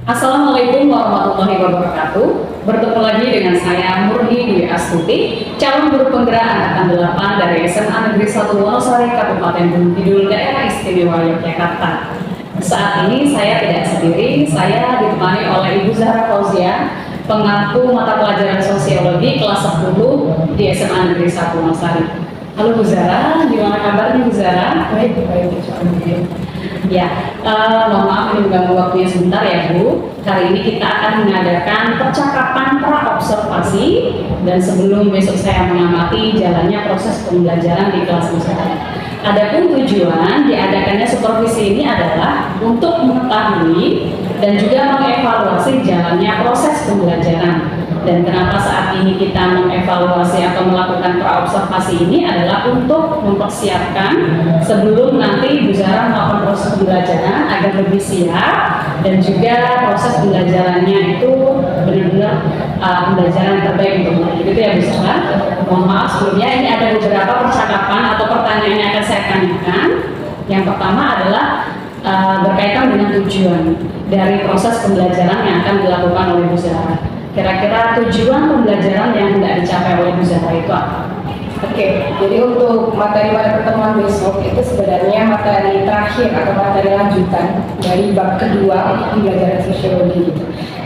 Assalamualaikum warahmatullahi wabarakatuh. Bertemu lagi dengan saya Murni Dwi Astuti, calon guru penggerak angkatan 8 dari SMA Negeri 1 Wonosari, Kabupaten Gunung Kidul, Daerah Istimewa Yogyakarta. Saat ini saya tidak sendiri, saya ditemani oleh Ibu Zahra Fauzia, pengampu mata pelajaran sosiologi kelas 10 di SMA Negeri 1 Wonosari. Halo Bu Zahra, gimana kabarnya Bu Zahra? Baik, Ya, mohon maaf ini mengganggu waktunya sebentar ya Bu. Hari ini kita akan mengadakan percakapan pra-observasi dan sebelum besok saya mengamati jalannya proses pembelajaran di kelas usaha. Adapun tujuan diadakannya supervisi ini adalah untuk mengetahui dan juga mengevaluasi jalannya proses pembelajaran. Dan kenapa saat ini kita mengevaluasi atau melakukan pra-observasi ini adalah untuk mempersiapkan sebelum nanti Bu Zahra melakukan proses pembelajaran agar lebih siap dan juga proses pembelajarannya itu benar-benar pembelajaran terbaik untuk murid. Gitu ya Bu Zahra. Mohon maaf sebelumnya, ini ada beberapa percakapan atau pertanyaan yang akan saya tanyakan. Yang pertama adalah berkaitan dengan tujuan dari proses pembelajaran yang akan dilakukan oleh Bu Zahra. Kira-kira tujuan pembelajaran yang tidak dicapai oleh Bu Zahra itu apa? Oke, jadi untuk materi pada pertemuan besok itu sebenarnya materi terakhir atau materi lanjutan dari bab kedua untuk pembelajaran sosiologi gitu.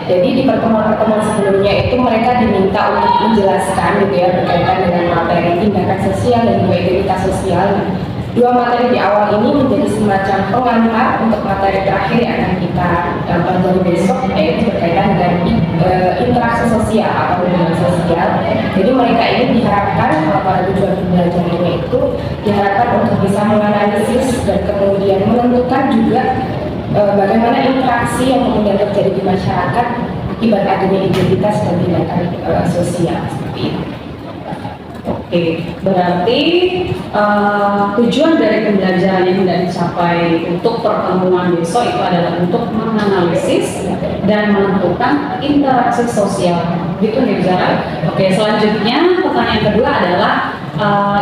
Jadi di pertemuan-pertemuan sebelumnya itu mereka diminta untuk menjelaskan gitu ya berkaitan dengan materi tindakan sosial dan juga identitas sosial. Dua materi di awal ini menjadi semacam pengantar untuk materi terakhir yang akan kita pelajari besok, yaitu berkaitan dengan interaksi sosial atau hubungan sosial. Jadi mereka ini diharapkan pada tujuan pembelajarannya itu diharapkan untuk bisa menganalisis dan kemudian menentukan juga bagaimana interaksi yang kemudian terjadi di masyarakat akibat adanya identitas dan tindakan sosial seperti itu. Oke, berarti tujuan dari pembelajaran yang tidak dicapai untuk pertemuan besok itu adalah untuk menganalisis dan menentukan interaksi sosial. Gitu nih Zahra. Oke, selanjutnya pertanyaan kedua adalah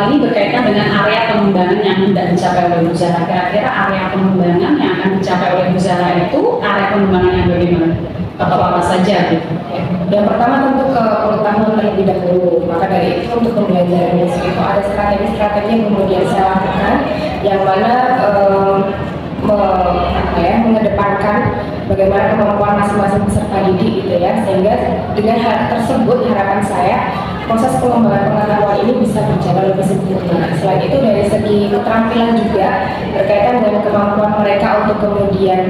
ini berkaitan dengan area pengembangan yang tidak dicapai oleh Bu Zahra. Kira-kira area pengembangan yang akan dicapai oleh Bu Zahra itu area pengembangan yang bagaimana? Atau apa saja gitu? Yang pertama tentu ke pengetahuan terlebih dahulu. Maka dari itu untuk pembelajaran besok itu ada strategi-strategi yang kemudian saya lakukan, yang mana mengedepankan bagaimana kemampuan masing-masing peserta didik gitu ya, sehingga dengan hal tersebut harapan saya proses pengembangan pengetahuan ini bisa berjalan lebih sempurna. Selain itu dari segi keterampilan juga berkaitan dengan kemampuan mereka untuk kemudian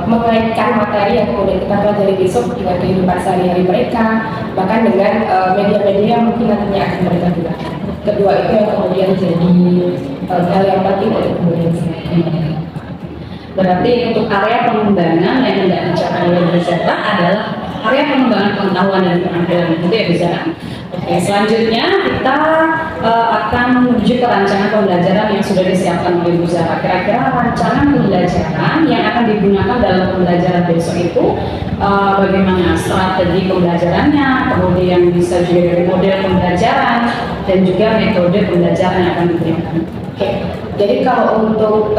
mengaitkan materi yang kemudian kita pelajari besok dengan kehidupan sehari-hari mereka, bahkan dengan media-media yang mungkin nantinya akan mereka gunakan. Kedua itu yang kemudian jadi hal yang penting untuk kemudian Berarti untuk area pengembangan yang tidak dicapai oleh Bu Zahra adalah area pengembangan pengetahuan dan keterampilan, itu ya Bu Zahra. Oke, selanjutnya kita akan menuju ke rancangan pembelajaran yang sudah disiapkan oleh Bu Zahra. Kira-kira rancangan pembelajaran yang akan digunakan dalam pembelajaran besok itu bagaimana strategi pembelajarannya, kemudian bisa juga dari model pembelajaran dan juga metode pembelajaran yang akan diberikan. Oke, jadi kalau untuk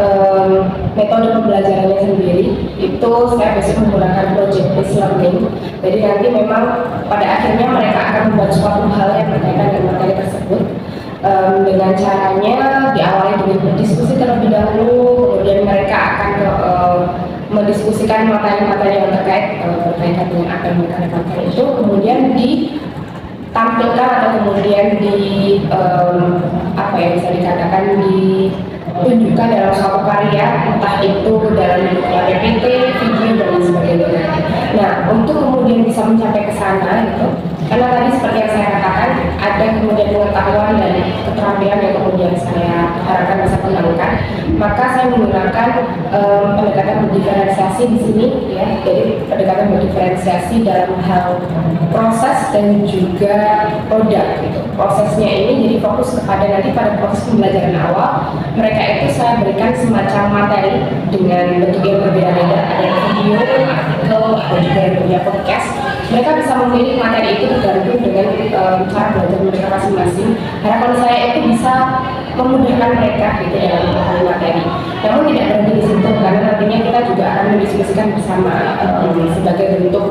metode pembelajarannya sendiri itu saya besok menggunakan project based learning. Jadi nanti memang pada akhirnya mereka akan membuat suatu hal yang berkaitan dengan materi tersebut dengan caranya diawali dengan berdiskusi terlebih dahulu, kemudian mereka akan mendiskusikan materi-materi yang berkaitan dengan apa yang mereka dapatkan itu, kemudian ditampilkan atau kemudian bisa dikatakan ditunjukkan dalam suatu karya, entah itu dalam bentuk PPT, video dan lain sebagainya. Nah, untuk kemudian bisa mencapai ke sana gitu, karena tadi seperti yang saya katakan ada kemudian pengetahuan dan keterampilan yang kemudian saya harapkan bisa kembangkan, maka saya menggunakan pendekatan berdiferensiasi di sini ya. Jadi pendekatan berdiferensiasi dalam hal proses dan juga produk gitu. Prosesnya ini jadi fokus kepada nanti pada proses pembelajaran awal, mereka itu saya berikan semacam materi dengan bentuk yang berbeda-beda, ada yang video, artikel, atau juga yang punya podcast. Mereka bisa memilih materi itu tergantung dengan cara belajar belajar mereka masing-masing. Harapan saya itu bisa memudahkan mereka gitu dalam memahami materi. Namun tidak berhenti di situ karena nantinya kita juga akan mendiskusikan bersama sebagai bentuk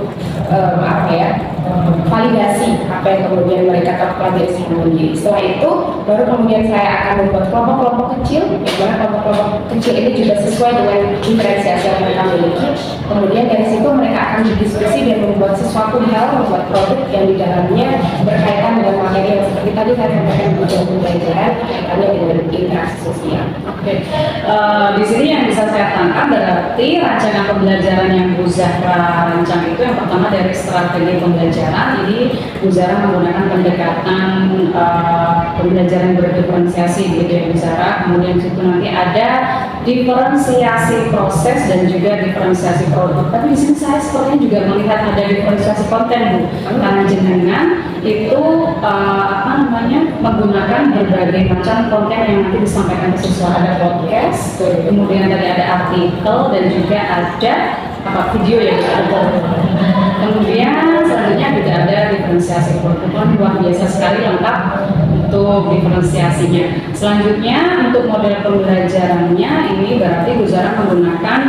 validasi apa yang kemudian mereka telah pelajari sendiri. Setelah itu baru kemudian saya akan membuat kelompok-kelompok kecil, di mana kelompok-kelompok kecil ini juga sesuai dengan diferensiasi yang mereka miliki. Kemudian dari situ mereka akan berdiskusi dan membuat sesuatu hal, membuat produk yang di dalamnya berkaitan dengan materi yang seperti tadi saya sampaikan di ujung pembelajaran, kaitannya dengan interaksi sosial. Oke, di sini yang bisa saya tangkap berarti rancangan pembelajaran yang Bu Zahra rancang itu yang pertama dari strategi pembelajaran. Jadi Bu Zahra menggunakan pendekatan pembelajaran berdiferensiasi gitu ya Bu Zahra. Kemudian di situ nanti ada diferensiasi proses dan juga diferensiasi produk. Tapi di sini saya sepertinya juga melihat ada diferensiasi konten Bu, karena jenengan itu menggunakan berbagai macam konten yang nanti disampaikan ke siswa. Ada podcast, kemudian tadi ada artikel dan juga ada video ya. Kemudian selanjutnya juga ada diferensiasi produk. Luar biasa sekali lengkap untuk diferensiasinya. Selanjutnya untuk model pembelajarannya ini berarti Bu Zahra menggunakan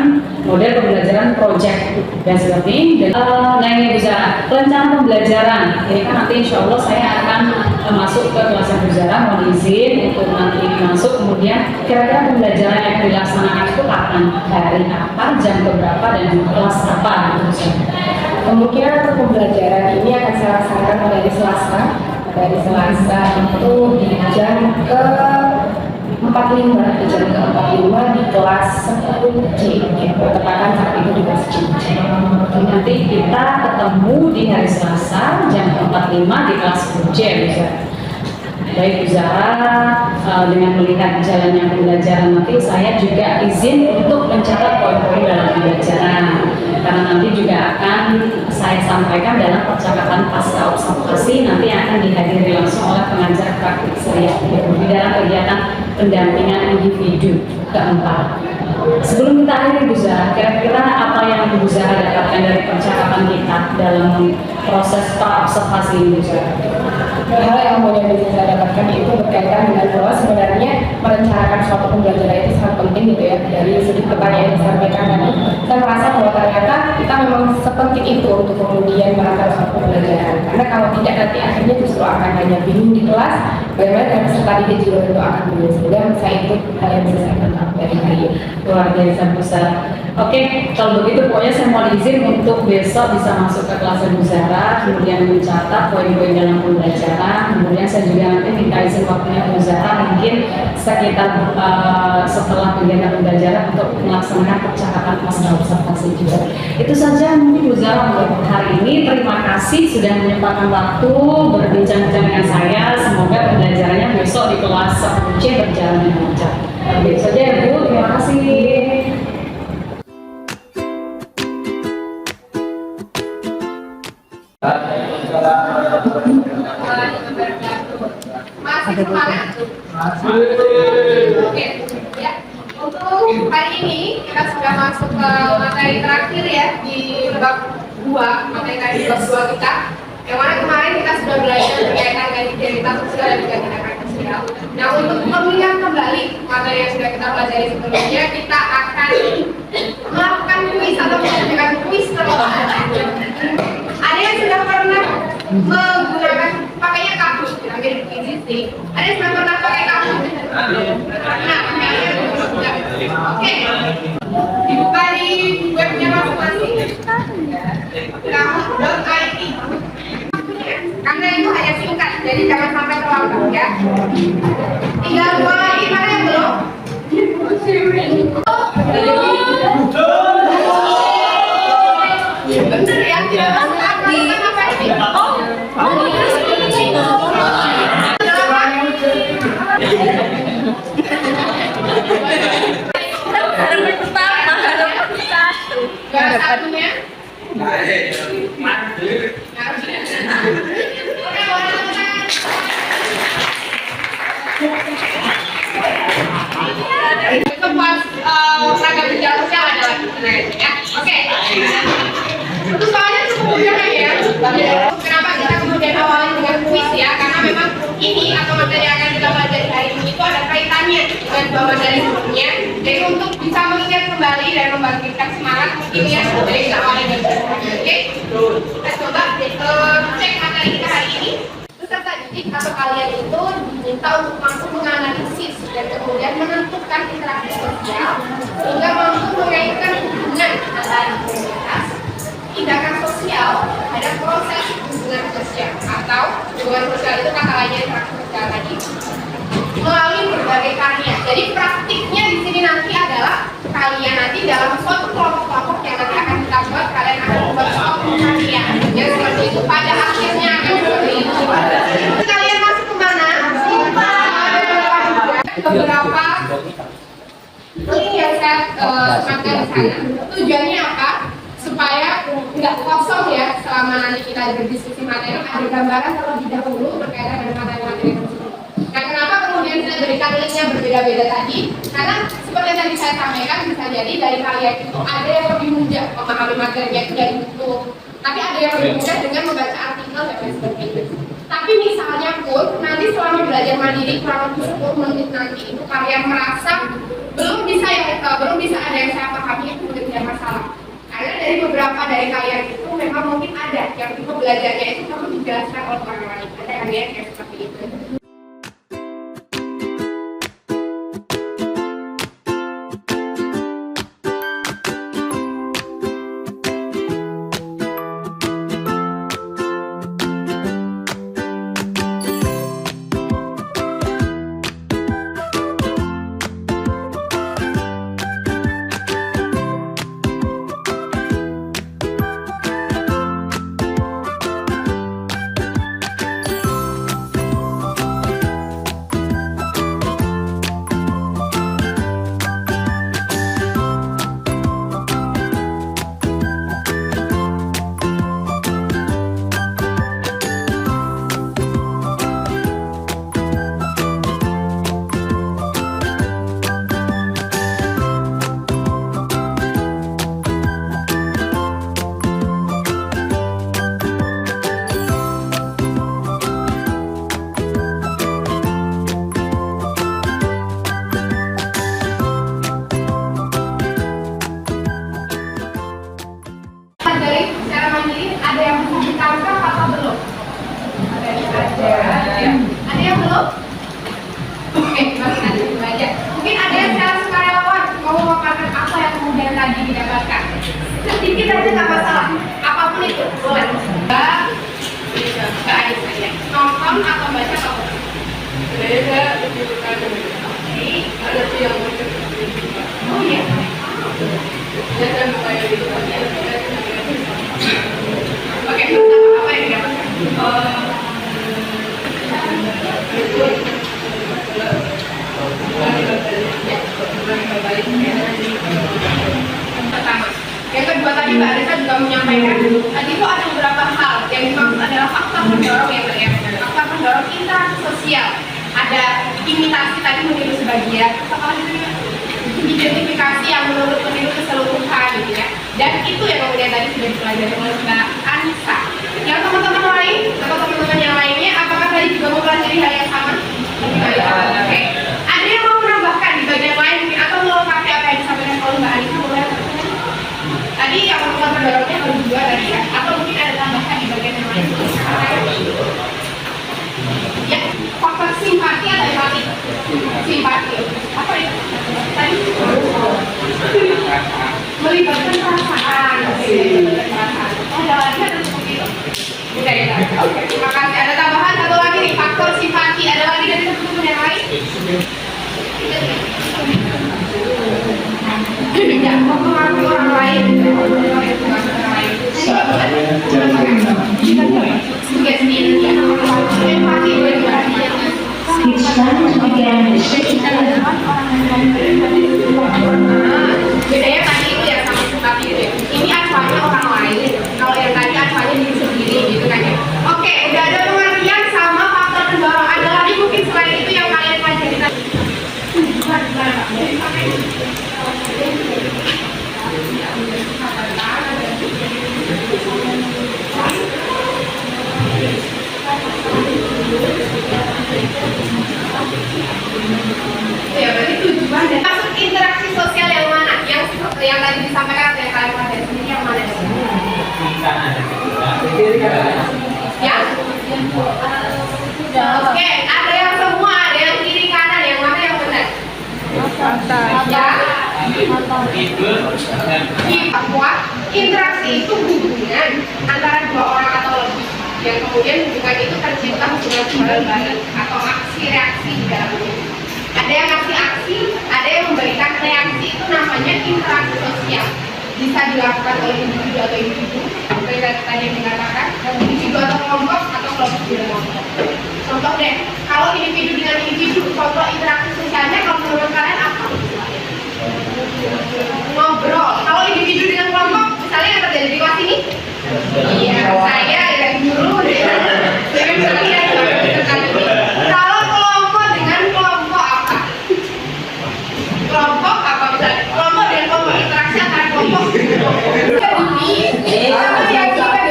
model pembelajaran project based learning. Nah ini Bu Zahra, rencana pembelajaran ini kan nanti insya Allah saya akan masuk ke kelas Bu Zahra, mohon izin untuk nanti masuk. Kemudian kira-kira pembelajaran yang dilaksanakan itu kapan, hari apa, jam berapa, dan kelas apa gitu. Kemungkinan untuk pembelajaran ini akan saya laksanakan dari Selasa itu di jam ke-45 di kelas 10C, bertepatan saat itu di kelas 10C. Nanti kita ketemu di hari Selasa jam ke-45 di kelas 10C ya. Baik Bu Zahra, dengan melihat jalannya pembelajaran nanti saya juga izin untuk mencatat poin-poin dalam pembelajaran, karena nanti juga akan saya sampaikan dalam percakapan pasca observasi nanti akan dihadiri langsung oleh pengajar praktik Syariah di dalam kegiatan pendampingan individu keempat. Sebelum kita akhiri Bu Zahra, kira-kira apa yang Bu Zahra dapatkan dari percakapan kita dalam proses pra-observasi ini Bu Zahra? Hal yang kemudian bisa saya dapatkan itu berkaitan dengan bahwa sebenarnya merencanakan suatu pembelajaran itu sangat penting gitu ya. Dari segi pertanyaan yang disampaikan tadi, saya merasa bahwa ternyata kita memang sepenting itu untuk kemudian melakukan suatu pembelajaran. Karena kalau tidak nanti akhirnya justru akan hanya bingung di kelas, bagaimana dengan peserta didik juga itu akan bingung. Sehingga saya itu hal yang bisa saya tangkap dari hari ini. Luar biasa Bu Zahra. Oke, kalau begitu pokoknya saya mau izin untuk besok bisa masuk ke kelas Bu Zahra, kemudian mencatat poin-poin dalam pembelajaran. Kemudian saya juga nanti minta izin waktunya Bu Zahra mungkin sekitar setelah kegiatan pembelajaran untuk melaksanakan percakapan pasca observasi juga. Itu saja mungkin Bu Zahra untuk hari ini. Terima kasih sudah menyempatkan waktu berbincang-bincang dengan saya. Semoga pembelajarannya besok di kelas 10C berjalan dengan lancar. Itu saja ya Bu, terima kasih. Masih semangat? Oke, ya. Untuk hari ini kita sudah masuk ke materi terakhir ya di bab 2, materi tadi bab 2 kita. Yang mana kemarin kita sudah belajar berkaitan dengan identitas sosial dan juga tindakan sosial. Nah, untuk pemilihan kembali materi yang sudah kita pelajari sebelumnya, kita akan melakukan kuis atau mengerjakan kuis terlebih. Ada yang sudah pernah menggunakan pakainya kartu, hampir di ada yang sudah pernah pakai kartu? Nah, oke, dibuka di webnya masing-masing. Kamu.id. Karena itu hanya singkat, jadi jangan sampai terlambat ya. Tinggal dua lagi, mana yang belum? Bener ya, tidak masuk akal apa ini? Satunya. Itu pas seragam berjalan sosial ada lagi ya. Oke. Untuk soalnya cukup mudah ya. Kenapa kita kemudian awalnya dengan kuis ya? Karena memang ini atau materi yang akan kita pelajari hari ini itu ada kaitannya dengan dua materi sebelumnya. Jadi untuk bisa mengingat kembali dan membangkitkan semangat mungkin ya dari kita awalnya dari oke. Kita coba cek materi kita hari ini. Peserta didik atau kalian itu diminta untuk mampu menganalisis dan kemudian menentukan interaksi sosial hingga mampu mengaitkan hubungan antara komunitas, tindakan sosial terhadap proses hubungan sosial atau hubungan sosial itu kata lainnya interaksi sosial tadi melalui berbagai karya. Jadi praktiknya di sini nanti adalah kalian nanti dalam suatu kelompok-kelompok yang nanti akan kita buat, kalian akan membuat suatu karya. Ya seperti itu. Pada akhirnya akan seperti itu. Kalian masuk kemana? Beberapa link yang saya sematkan di sana. Tujuannya apa? Supaya nggak kosong ya selama nanti kita berdiskusi materi, ada gambaran terlebih dahulu berkaitan dengan materi-materi tersebut. Nah, kenapa kemudian saya berikan linknya berbeda-beda tadi? Karena seperti yang tadi saya sampaikan, bisa jadi dari kalian itu ada yang lebih mudah memahami materinya itu dari buku, tapi ada yang lebih mudah dengan membaca artikel dan lain sebagainya. Tapi misalnya pun nanti selama belajar mandiri kurang lebih 10 menit nanti itu kalian merasa belum bisa ada yang saya pahami, itu mungkin tidak masalah. Karena dari beberapa dari kalian itu memang mungkin ada yang tipe belajarnya itu perlu dijelaskan oleh orang lain. Ada yang seperti itu. Mungkin ada yang secara sukarelawan mau memaparkan apa yang kemudian tadi didapatkan. Sedikit aja nggak masalah, apapun itu boleh. Nggak ada saja. Nonton atau baca apa? Saya lebih suka ada yang oh iya. Dan saya itu oke, apa yang didapatkan? Pertama, yang kedua tadi Mbak Arisa juga menyampaikan tadi itu ada beberapa hal yang dimaksud adalah faktor pendorong yang berbeda. Faktor pendorong interaksi sosial, ada imitasi tadi meniru sebagian, identifikasi yang menurut meniru keseluruhan gitu ya. Dan itu yang kemudian tadi sudah dipelajari oleh Mbak Anissa. Yang teman-teman lain atau teman-teman yang lainnya, apakah tadi juga mempelajari hal yang sama? Oke. Ada yang mau menambahkan di bagian lain mungkin atau melengkapi apa yang disampaikan oleh Mbak Anissa? Boleh. Tadi yang faktor pendorongnya harus dua tadi ya, atau mungkin ada tambahan di bagian yang lain? Ya, faktor simpati atau empati? Simpati. Apa itu? Tadi melibatkan perasaan. Ada lagi atau seperti itu? Udah ya. Oke, terima kasih. Ada tambahan satu lagi nih, faktor simpati. Ada lagi dari teman-teman yang lain? Ya, mempengaruhi orang lain. Bedanya tadi itu ya sama simpati itu ya. Ini acuannya orang lain. Kalau yang tadi acuannya diri sendiri gitu kan ya. Oke, udah ada pengertian sama faktor pendorong. Ada lagi mungkin selain itu yang kalian pelajari tadi. Thank you. bahwa interaksi itu hubungan antara dua orang atau lebih, yang kemudian hubungan itu tercipta hubungan bareng-bareng atau aksi reaksi di dalamnya. Ada yang ngasih aksi, ada yang memberikan reaksi, itu namanya interaksi sosial. Bisa dilakukan oleh individu atau individu, seperti tadi yang dikatakan, individu atau kelompok atau kelompok dengan kelompok. Contoh deh, kalau individu dengan individu, contoh interaksi sosialnya kalau menurut kalian apa? Ngobrol. Kalau individu dengan kelompok, misalnya yang terjadi di kelas ini, iya, saya dan guru, dengan setia kalau kelompok dengan kelompok apa? Kelompok apa misalnya? Kelompok dengan kelompok, interaksi antara kelompok.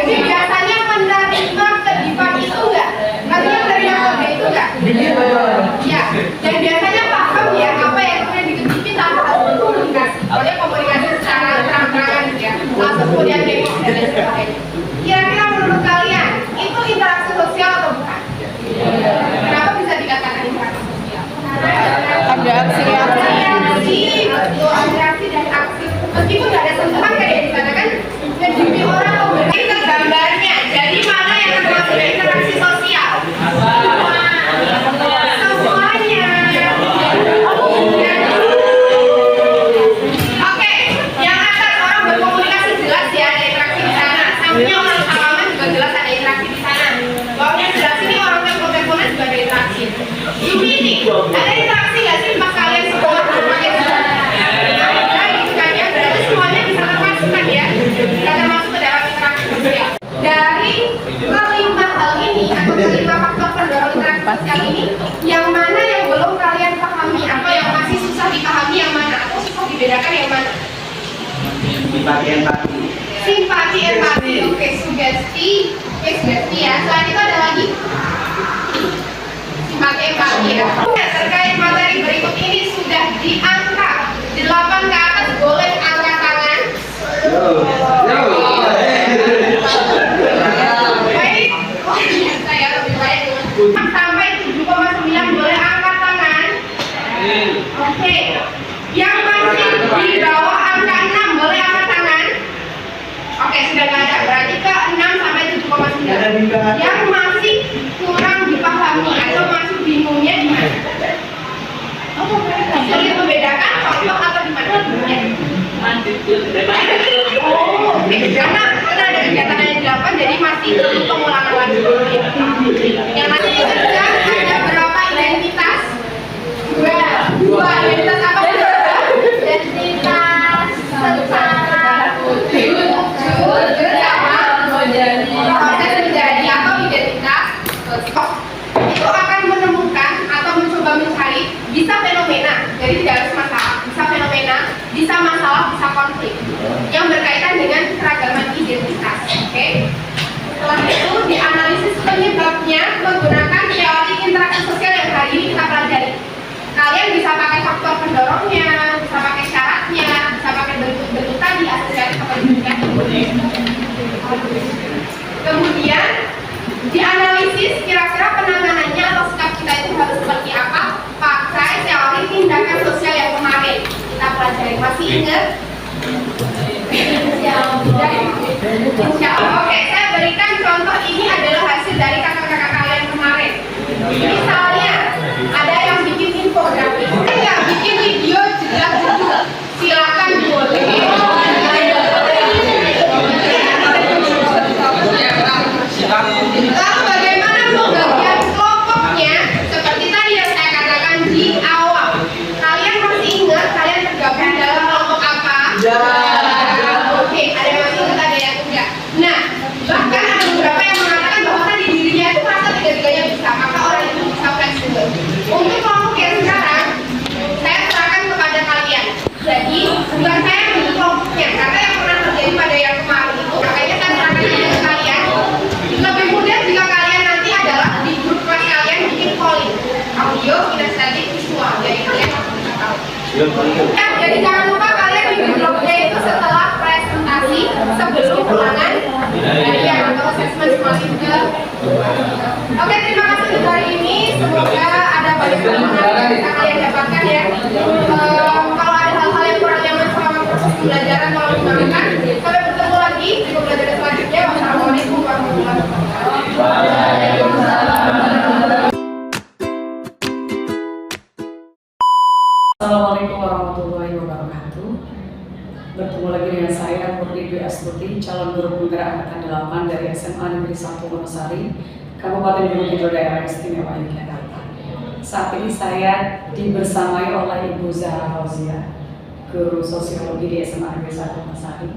Jadi biasanya menerima kedipan itu enggak? Artinya menerima kode itu enggak? Ya, dan biasanya paham ya apa yang kemudian dikedipi tanpa harus komunikasi. Pokoknya komunikasi secara terang-terangan ya. Langsung kemudian demo dan lain sebagainya. Kira-kira menurut kalian itu interaksi sosial atau bukan? Kenapa bisa dikatakan interaksi sosial? Ada aksi reaksi. Betul, ada reaksi dan aksi. Meskipun nggak ada sentuhan kayak di sana kan, jadi orang memberi gambarnya. Jadi mana yang termasuk interaksi sosial? Semuanya. Oke, yang atas orang berkomunikasi jelas ya ada interaksi di sana. Sampingnya orang salaman juga jelas ada interaksi di sana. Bawahnya jelas ini orang telepon-teleponan juga ada interaksi. Ini ada interaksi nggak sih pas kalian sekolah berbagai semuanya bisa termasuk kan ya, bisa termasuk ke dalam interaksi sosial. Dari kelima hal ini atau kelima faktor pendorong interaksi sosial ini, yang mana yang belum kalian pahami atau yang masih susah dipahami yang mana atau susah dibedakan yang mana? Simpati, empati, oke, sugesti, ya. Selain itu ada lagi simpati, empati ya. Terkait materi berikut ini sudah diangkat 8 ke atas, boleh angkat tangan. Baik, saya lebih baik sampai 7,9 boleh angkat tangan. Oke, yang masih di bawah angka 6 boleh angkat tangan. Oke, sudah nggak ada, berarti ke 6 sampai 7,9. Yang masih kurang dipahami atau masih bingungnya di mana? Sulit membedakan contoh atau di mana? Oh, oke. Karena ada kegiatan yang dilakukan, jadi masih perlu pengulangan lagi. Yang masih dikerjakan ada berapa identitas? Dua. Identitas apa? Identitas secara jujur sama proses menjadi atau identitas itu akan menemukan atau mencoba mencari bisa fenomena, jadi tidak harus masalah, bisa fenomena, bisa masalah, bisa konflik yang berkaitan dengan keragaman identitas. Oke. Setelah itu dianalisis penyebabnya menggunakan teori interaksi sosial yang hari ini kita pelajari. Kalian bisa pakai faktor pendorongnya, bisa pakai syaratnya, bisa pakai bentuk-bentuk tadi asosiasi kepentingan. Kemudian dianalisis kira-kira penanganannya atau sikap kita itu harus seperti apa pakai teori tindakan sosial yang kemarin kita pelajari. Masih ingat? Oke, saya berikan contoh. Ini adalah hasil dari kakak-kakak kalian kemarin. Misalnya ada yang bikin infografi, enggak bikin video jelas judul, silakan boleh. Lalu bagaimana pembagian kelompoknya? Seperti tadi yang saya katakan di awal. Kalian masih ingat kalian tergabung dalam kelompok apa? Oke, ada yang masih ingat, ada yang enggak. Nah, bahkan ada beberapa yang mengatakan bahwa tadi dirinya itu merasa tiga-tiganya bisa, maka orang itu bisa fleksibel. Untuk kelompok yang sekarang, saya serahkan kepada kalian. Jadi, bukan saya yang bentuk kelompoknya, karena yang pernah terjadi pada yang kemarin itu, makanya saya serahkan kepada kalian. Lebih mudah jika kalian nanti adalah di grup kelas kalian bikin polling audio, kinestetik, visual, jadi kalian harus bisa tahu. Ya, jadi jangan lupa kalian bikin grupnya itu setelah presentasi sebelum ulangan harian atau assessment semuanya juga. Oke, terima kasih untuk hari ini. Semoga ada banyak hal menarik yang bisa kalian dapatkan ya. Kalau ada hal-hal yang kurang nyaman selama proses Assalamualaikum warahmatullahi wabarakatuh. Bertemu lagi dengan saya Putri Dwi Astuti, calon guru penggerak angkatan 8 dari SMA Negeri 1 Wonosari, Kabupaten Gunung Kidul, Daerah Istimewa Yogyakarta. Saat ini saya dibersamai oleh Ibu Zahra Fauzia, guru sosiologi di SMA Negeri 1 Wonosari.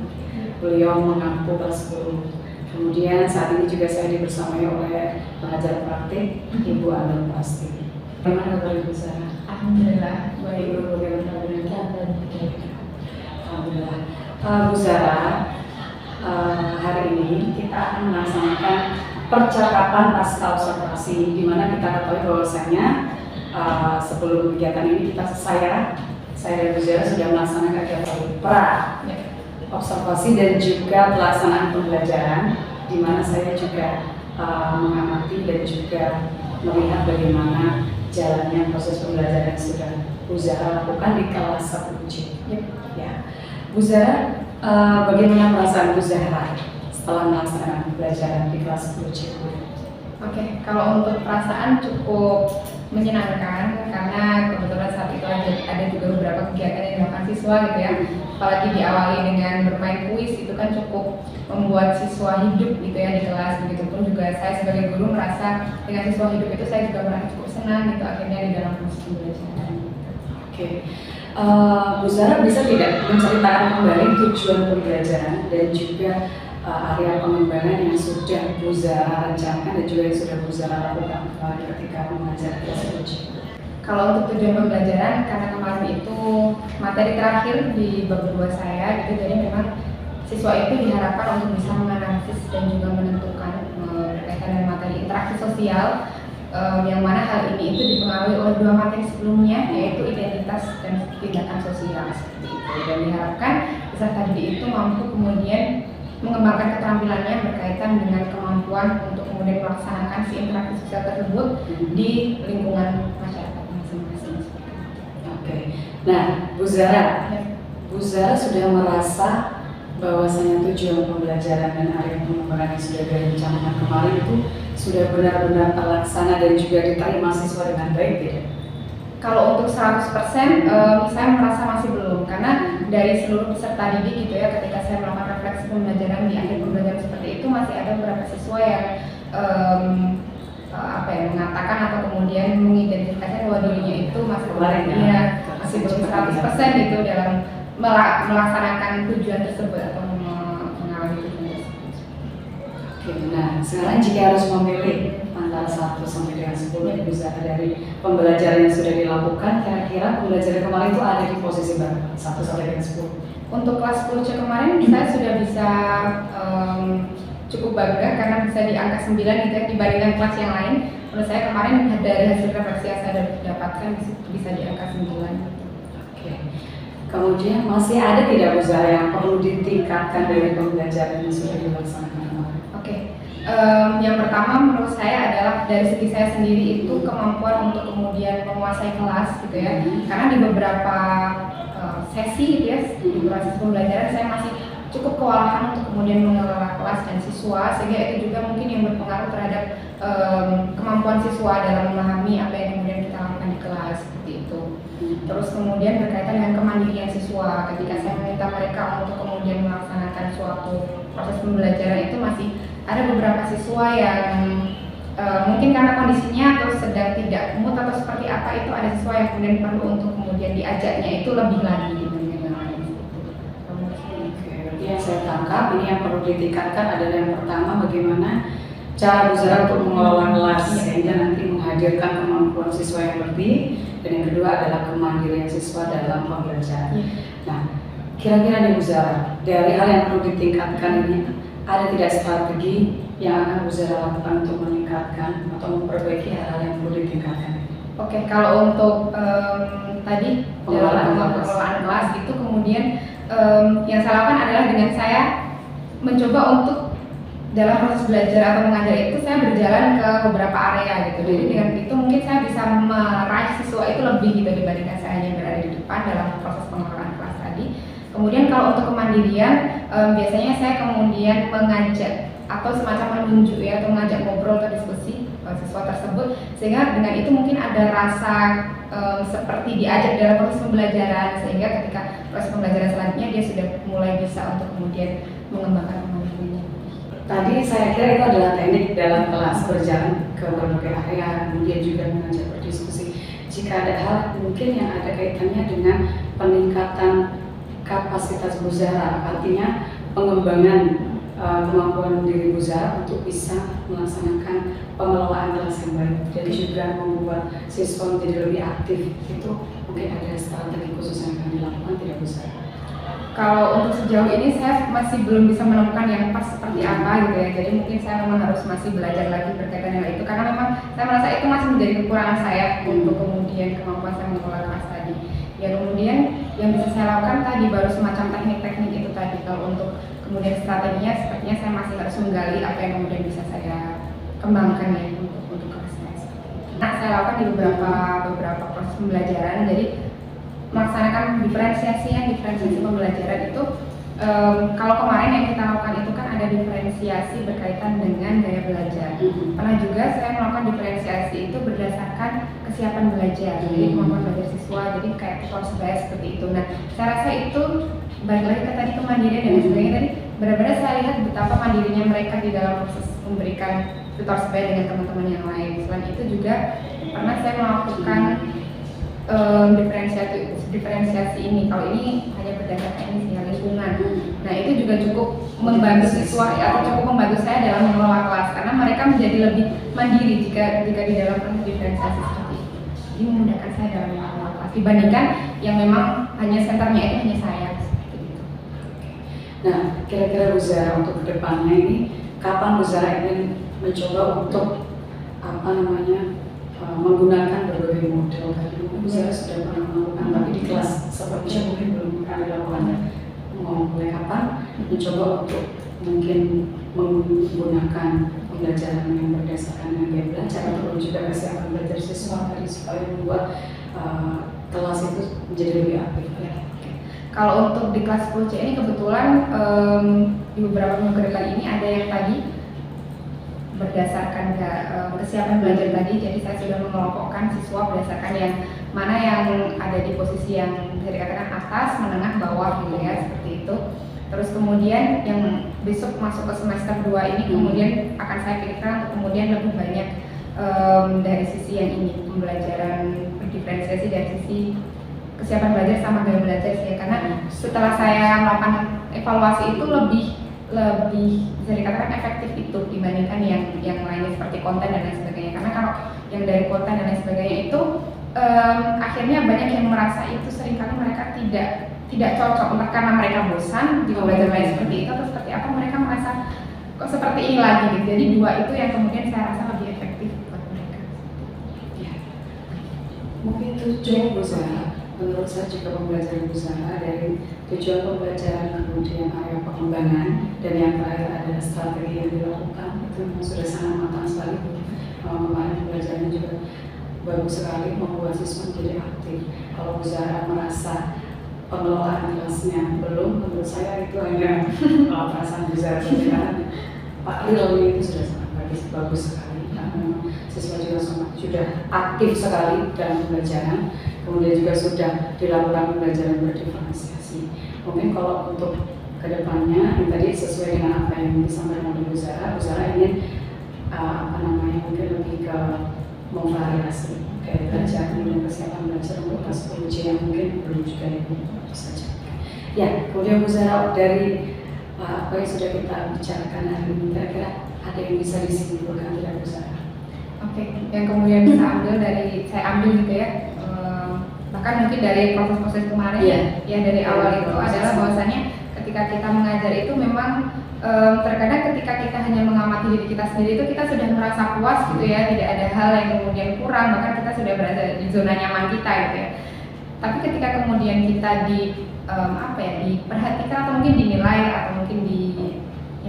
Beliau mengampu kelas 10. Kemudian saat ini juga saya dibersamai oleh pengajar praktik Ibu Anur Pasti. Bagaimana kabar Ibu Zahra? Alhamdulillah. Baik, Ibu, bagaimana kabarnya? Alhamdulillah. Bu Zahra, hari ini kita akan melaksanakan percakapan pasca observasi, di mana kita ketahui bahwasanya sebelum kegiatan ini saya dan Bu Zahra sudah melaksanakan kegiatan pra observasi dan juga pelaksanaan pembelajaran, di mana saya juga mengamati dan juga melihat bagaimana jalannya proses pembelajaran yang sudah Bu Zahra lakukan di kelas 1C. Ya. Bu Zahra, bagaimana perasaan Bu Zahra setelah melaksanakan pembelajaran di kelas 10C? Oke, kalau untuk perasaan cukup menyenangkan karena kebetulan saat itu ada juga beberapa kegiatan yang dilakukan siswa gitu ya. Apalagi diawali dengan bermain kuis, itu kan cukup membuat siswa hidup gitu ya di kelas. Begitupun juga saya sebagai guru merasa dengan siswa hidup itu saya juga merasa cukup senang gitu akhirnya di dalam proses pembelajaran. Oke. Bu Zahra bisa tidak menceritakan kembali tujuan pembelajaran dan juga area pengembangan yang sudah Bu Zahra rencanakan dan juga yang sudah Bu Zahra lakukan ketika mengajar kelas 10C? Kalau untuk tujuan pembelajaran, karena kemarin itu materi terakhir di bab 2 saya gitu, jadi memang siswa itu diharapkan untuk bisa menganalisis dan juga menentukan berkaitan dengan materi interaksi sosial, yang mana hal ini itu dipengaruhi oleh 2 materi sebelumnya, yaitu identitas dan tindakan sosial seperti itu. Dan diharapkan peserta didik itu mampu kemudian mengembangkan keterampilannya berkaitan dengan kemampuan untuk kemudian melaksanakan si interaksi sosial tersebut di lingkungan masyarakat masing-masing. Oke. Nah, Bu Zahra, Bu Zahra sudah merasa bahwasanya tujuan pembelajaran dan area pengembangan yang sudah direncanakan kemarin itu sudah benar-benar terlaksana dan juga diterima siswa dengan baik tidak? Kalau untuk 100% saya merasa masih belum, karena dari seluruh peserta didik gitu ya, ketika saya melakukan refleksi pembelajaran di akhir pembelajaran seperti itu masih ada beberapa siswa yang mengatakan atau kemudian mengidentifikasi bahwa dirinya itu masih belum 100% gitu dalam melaksanakan tujuan tersebut atau mengawali tujuan tersebut. Oke, nah sekarang jika harus memilih antara 1 sampai dengan 10 bisa dari pembelajaran yang sudah dilakukan, kira-kira pembelajaran kemarin itu ada di posisi berapa? 1 sampai dengan 10? Untuk kelas 10C kemarin saya sudah bisa cukup bangga karena bisa di angka 9 gitu ya, dibandingkan kelas yang lain. Menurut saya kemarin dari hasil refleksi yang saya dapatkan bisa di angka 9. Oke. Kemudian masih ada tidak Bu Zahra yang perlu ditingkatkan dari pembelajaran yang sudah dilaksanakan kemarin? Oke. Yang pertama menurut saya adalah dari segi saya sendiri itu kemampuan untuk kemudian menguasai kelas gitu ya. Karena di beberapa sesi gitu ya, di proses pembelajaran saya masih cukup kewalahan untuk kemudian mengelola kelas dan siswa, sehingga itu juga mungkin yang berpengaruh terhadap kemampuan siswa dalam memahami apa yang kemudian kita lakukan di kelas seperti itu. Terus kemudian berkaitan dengan kemandirian siswa, ketika saya meminta mereka untuk kemudian melaksanakan suatu proses pembelajaran itu masih ada beberapa siswa yang mungkin karena kondisinya atau sedang tidak mood atau seperti apa, itu ada siswa yang kemudian perlu untuk kemudian diajaknya itu lebih lagi dibandingkan yang lain. Yang saya tangkap ini yang perlu ditingkatkan adalah yang pertama bagaimana cara Bu Zahra untuk mengelola kelas sehingga nanti menghadirkan kemampuan siswa yang lebih, dan yang kedua adalah kemandirian siswa dalam pembelajaran. Nah, kira-kira nih Bu Zahra, dari hal yang perlu ditingkatkan ini ada tidak strategi yang akan Bu Zahra lakukan untuk meningkatkan atau memperbaiki hal-hal yang perlu ditingkatkan? Oke, kalau untuk tadi dalam pengelolaan kelas itu kemudian yang saya lakukan adalah dengan saya mencoba untuk dalam proses belajar atau mengajar itu saya berjalan ke beberapa area gitu. Jadi dengan itu mungkin saya bisa meraih siswa itu lebih gitu dibandingkan saya hanya berada di depan dalam proses pengelolaan kelas tadi. Kemudian kalau untuk kemandirian biasanya saya kemudian mengajak atau semacam menunjuk ya, atau mengajak ngobrol atau diskusi siswa tersebut, sehingga dengan itu mungkin ada rasa seperti diajak dalam proses pembelajaran, sehingga ketika proses pembelajaran selanjutnya dia sudah mulai bisa untuk kemudian mengembangkan kemampuannya. Tadi saya kira itu adalah teknik dalam kelas berjalan ke berbagai area, kemudian juga mengajak berdiskusi. Jika ada hal mungkin yang ada kaitannya dengan peningkatan kapasitas Bu Zahra, artinya pengembangan kemampuan diri Bu Zahra untuk bisa melaksanakan pengelolaan kelas yang baik dan juga membuat siswa menjadi lebih aktif, itu mungkin ada strategi khusus yang akan dilakukan tidak Bu Zahra? Kalau untuk sejauh ini saya masih belum bisa menemukan yang pas seperti apa gitu ya, jadi mungkin saya memang harus masih belajar lagi berkaitan dengan itu, karena memang saya merasa itu masih menjadi kekurangan saya untuk kemudian kemampuan saya mengelola kelas tadi. Ya kemudian yang bisa saya lakukan tadi baru semacam teknik-teknik itu tadi. Kalau untuk kemudian strateginya sepertinya saya masih harus menggali apa yang kemudian bisa saya kembangkan ya untuk kelas saya. Nah, saya lakukan di beberapa proses pembelajaran. Jadi melaksanakan diferensiasi pembelajaran itu kalau kemarin yang kita lakukan itu kan ada diferensiasi berkaitan dengan gaya belajar. Pernah juga saya melakukan diferensiasi itu berdasarkan kesiapan belajar, jadi kemampuan belajar siswa, jadi kayak tutor sebaya seperti itu. Nah, saya rasa itu balik lagi ke tadi kemandirian dan sebagainya tadi, benar-benar saya lihat betapa mandirinya mereka di dalam proses memberikan tutor sebaya dengan teman-teman yang lain. Selain itu juga pernah saya melakukan diferensiasi ini. Kalau ini hanya berdasarkan ini lingkungan. Nah, itu juga cukup membantu siswa ya, atau cukup membantu saya dalam mengelola kelas, karena mereka menjadi lebih mandiri jika di dalam proses diferensiasi seperti itu. Jadi memudahkan saya dalam mengelola kelas dibandingkan yang memang hanya senternya itu hanya saya seperti itu. Nah, kira-kira Bu Zahra untuk kedepannya ini kapan Bu Zahra ingin mencoba untuk menggunakan berbagai model tadi? Bu Zahra sudah pernah melakukan, tapi di kelas seperti ini mungkin belum pernah dilakukan. Mau mulai kapan mencoba untuk mungkin menggunakan pembelajaran yang berdasarkan dengan gaya belajar atau juga kesiapan belajar siswa tadi supaya membuat kelas itu menjadi lebih aktif ya? Kalau untuk di kelas 10C ini kebetulan di beberapa minggu ke depan ini ada yang tadi berdasarkan kesiapan belajar tadi, jadi saya sudah mengelompokkan siswa berdasarkan yang mana yang ada di posisi yang bisa dikatakan atas, menengah, bawah gitu ya, seperti itu. Terus kemudian yang besok masuk ke semester 2 ini kemudian akan saya pikirkan untuk kemudian lebih banyak dari sisi yang ini, pembelajaran berdiferensiasi dari sisi kesiapan belajar sama gaya belajar sih, karena setelah saya melakukan evaluasi itu lebih bisa dikatakan efektif itu dibandingkan yang lainnya seperti konten dan lain sebagainya. Karena kalau yang dari konten dan lain sebagainya itu akhirnya banyak yang merasa itu seringkali mereka tidak cocok, entah karena mereka bosan di belajar lain seperti itu atau seperti apa, mereka merasa kok seperti ini lagi gitu. Jadi dua itu yang kemudian saya rasa lebih efektif buat mereka. Ya. Mungkin tujuan Bu Zahra, menurut saya juga pembelajaran Bu Zahra dari tujuan pembelajaran, kemudian area pengembangan, dan yang terakhir adalah strategi yang dilakukan, itu sudah sangat matang sekali. Kemarin pembelajarannya juga bagus sekali, membuat siswa menjadi aktif. Kalau Bu Zahra merasa pengelolaan kelasnya belum, menurut saya itu hanya perasaan Bu Zahra saja. Pak Lilo itu sudah sangat bagus sekali, karena siswa juga sudah aktif sekali dalam pembelajaran, kemudian juga sudah dilakukan pembelajaran berdiferensiasi. Mungkin kalau untuk kedepannya, yang tadi sesuai dengan apa yang disampaikan oleh Bu Zahra ingin mungkin lebih ke memvariasi kayak belajar dan kesiapan belajar untuk kelas 10C yang mungkin belum juga itu saja. Ya, kemudian Bu Zahra, dari apa yang sudah kita bicarakan hari ini, kira-kira ada yang bisa disimpulkan tidak Bu Zahra? Oke, yang kemudian saya ambil gitu ya, bahkan mungkin dari proses-proses kemarin ya dari awal itu adalah bahwasannya ketika kita mengajar itu memang terkadang ketika kita hanya mengamati diri kita sendiri itu kita sudah merasa puas gitu ya, tidak ada hal yang kemudian kurang, bahkan kita sudah berada di zona nyaman kita gitu ya. Tapi ketika kemudian kita diperhatikan atau mungkin dinilai atau mungkin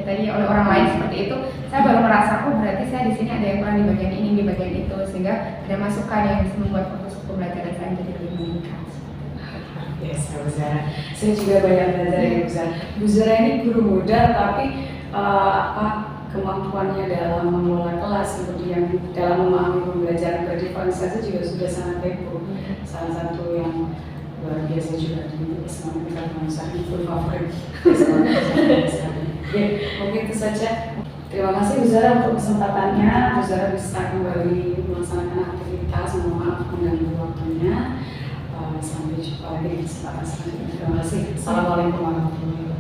tadi oleh orang lain seperti itu, saya baru merasa berarti saya di sini ada yang kurang di bagian ini, di bagian itu, sehingga ada masukan yang bisa membuat proses pembelajaran saya menjadi lebih meningkat. Yes, Bu Zahra. Saya juga banyak belajar dari Bu Zahra. Bu Zahra ini guru muda, tapi kemampuannya dalam mengelola kelas, kemudian dalam memahami pembelajaran berdiferensiasi juga sudah sangat hebat. Salah satu yang luar biasa juga di Islam Indonesia itu favorit. Ya, mungkin itu saja. Terima kasih Bu Zara untuk kesempatannya. Bu Zara bisa kembali melaksanakan aktivitas. Mohon maaf mengganggu waktunya. Sampai jumpa lagi di kesempatan selanjutnya. Terima kasih. Assalamualaikum warahmatullahi wabarakatuh.